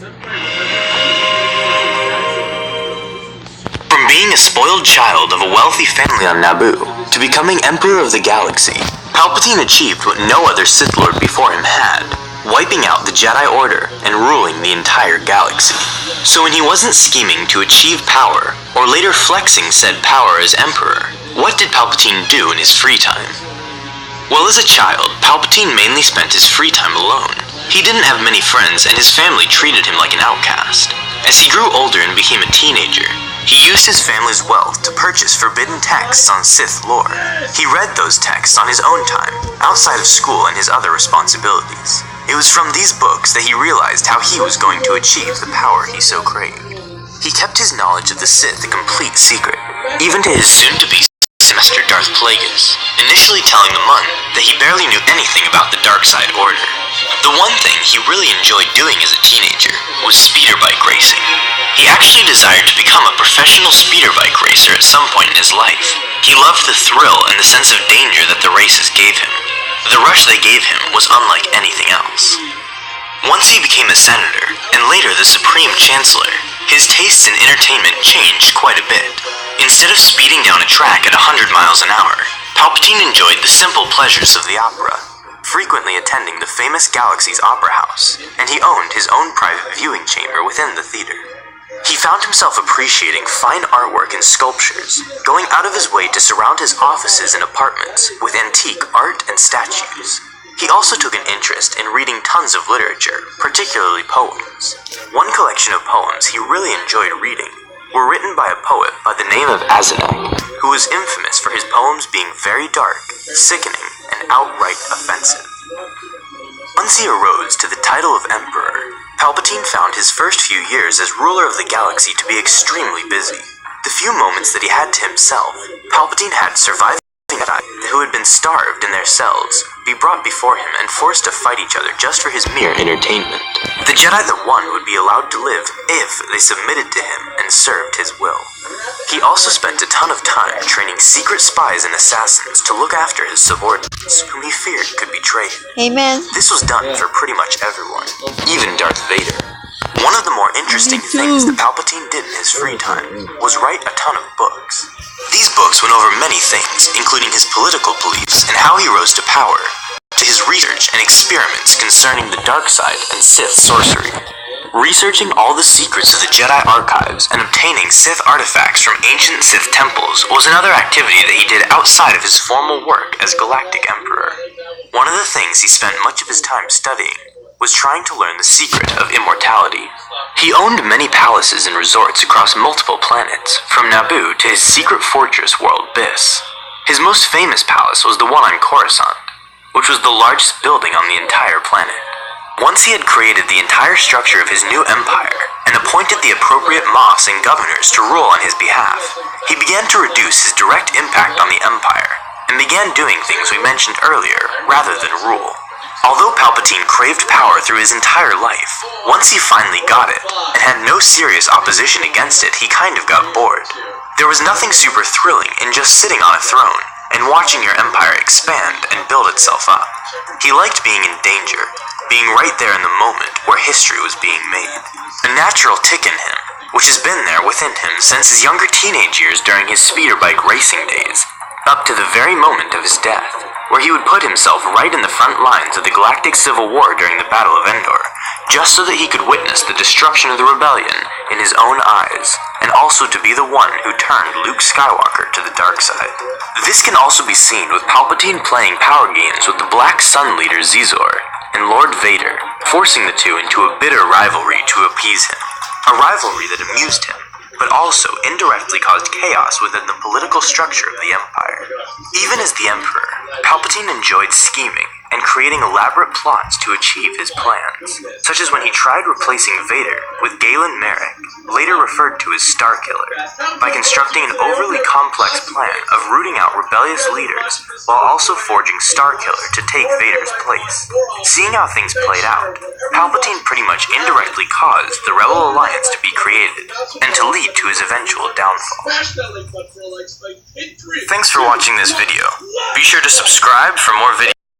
From being a spoiled child of a wealthy family on Naboo to becoming Emperor of the Galaxy, Palpatine achieved what no other Sith Lord before him had, wiping out the Jedi Order and ruling the entire galaxy. So when he wasn't scheming to achieve power, or later flexing said power as Emperor, what did Palpatine do in his free time? Well, as a child, Palpatine mainly spent his free time alone. He didn't have many friends, and his family treated him like an outcast. As he grew older and became a teenager, he used his family's wealth to purchase forbidden texts on Sith lore. He read those texts on his own time, outside of school and his other responsibilities. It was from these books that he realized how he was going to achieve the power he so craved. He kept his knowledge of the Sith a complete secret, even to his soon-to-be Master Darth Plagueis, initially telling the Mun that he barely knew anything about the dark side order. The one thing he really enjoyed doing as a teenager was speeder bike racing. He actually desired to become a professional speeder bike racer at some point in his life. He loved the thrill and the sense of danger that the races gave him. The rush they gave him was unlike anything else. Once he became a senator, and later the Supreme Chancellor, his tastes in entertainment changed quite a bit. Instead of speeding down a track at 100 miles an hour, Palpatine enjoyed the simple pleasures of the opera, frequently attending the famous Galaxy's Opera House, and he owned his own private viewing chamber within the theater. He found himself appreciating fine artwork and sculptures, going out of his way to surround his offices and apartments with antique art and statues. He also took an interest in reading tons of literature, particularly poems. One collection of poems he really enjoyed reading were written by a poet by the name of Azanek, who was infamous for his poems being very dark, sickening, and outright offensive. Once he arose to the title of Emperor, Palpatine found his first few years as ruler of the galaxy to be extremely busy. The few moments that he had to himself, Palpatine had surviving Jedi who had been starved in their cells be brought before him and forced to fight each other just for his mere entertainment. The Jedi that won would be allowed to live if they submitted to him and served his will. He also spent a ton of time training secret spies and assassins to look after his subordinates, whom he feared could betray him. Amen. This was done for pretty much everyone, even Darth Vader. One of the more interesting things that Palpatine did in his free time was write a ton of books. These books went over many things, including his political beliefs and how he rose to power, to his research and experiments concerning the dark side and Sith sorcery. Researching all the secrets of the Jedi archives and obtaining Sith artifacts from ancient Sith temples was another activity that he did outside of his formal work as Galactic Emperor. One of the things he spent much of his time studying was trying to learn the secret of immortality. He owned many palaces and resorts across multiple planets, from Naboo to his secret fortress world Biss. His most famous palace was the one on Coruscant, which was the largest building on the entire planet. Once he had created the entire structure of his new empire and appointed the appropriate Moffs and governors to rule on his behalf, he began to reduce his direct impact on the empire and began doing things we mentioned earlier rather than rule. Although Palpatine craved power through his entire life, once he finally got it, and had no serious opposition against it, he kind of got bored. There was nothing super thrilling in just sitting on a throne and watching your empire expand and build itself up. He liked being in danger, being right there in the moment where history was being made. A natural tick in him, which has been there within him since his younger teenage years during his speeder bike racing days, up to the very moment of his death, where he would put himself right in the front lines of the Galactic Civil War during the Battle of Endor, just so that he could witness the destruction of the rebellion in his own eyes, and also to be the one who turned Luke Skywalker to the dark side. This can also be seen with Palpatine playing power games with the Black Sun leader Xizor and Lord Vader, forcing the two into a bitter rivalry to appease him. A rivalry that amused him, but also indirectly caused chaos within the political structure of the Empire. Even as the Emperor, Palpatine enjoyed scheming and creating elaborate plots to achieve his plans, such as when he tried replacing Vader with Galen Marek, later referred to as Starkiller, by constructing an overly complex plan of rooting out rebellious leaders while also forging Starkiller to take Vader's place. Seeing how things played out, Palpatine pretty much indirectly caused the Rebel Alliance to be created and to lead to his eventual downfall. Thanks for watching this video. Be sure to subscribe for more videos.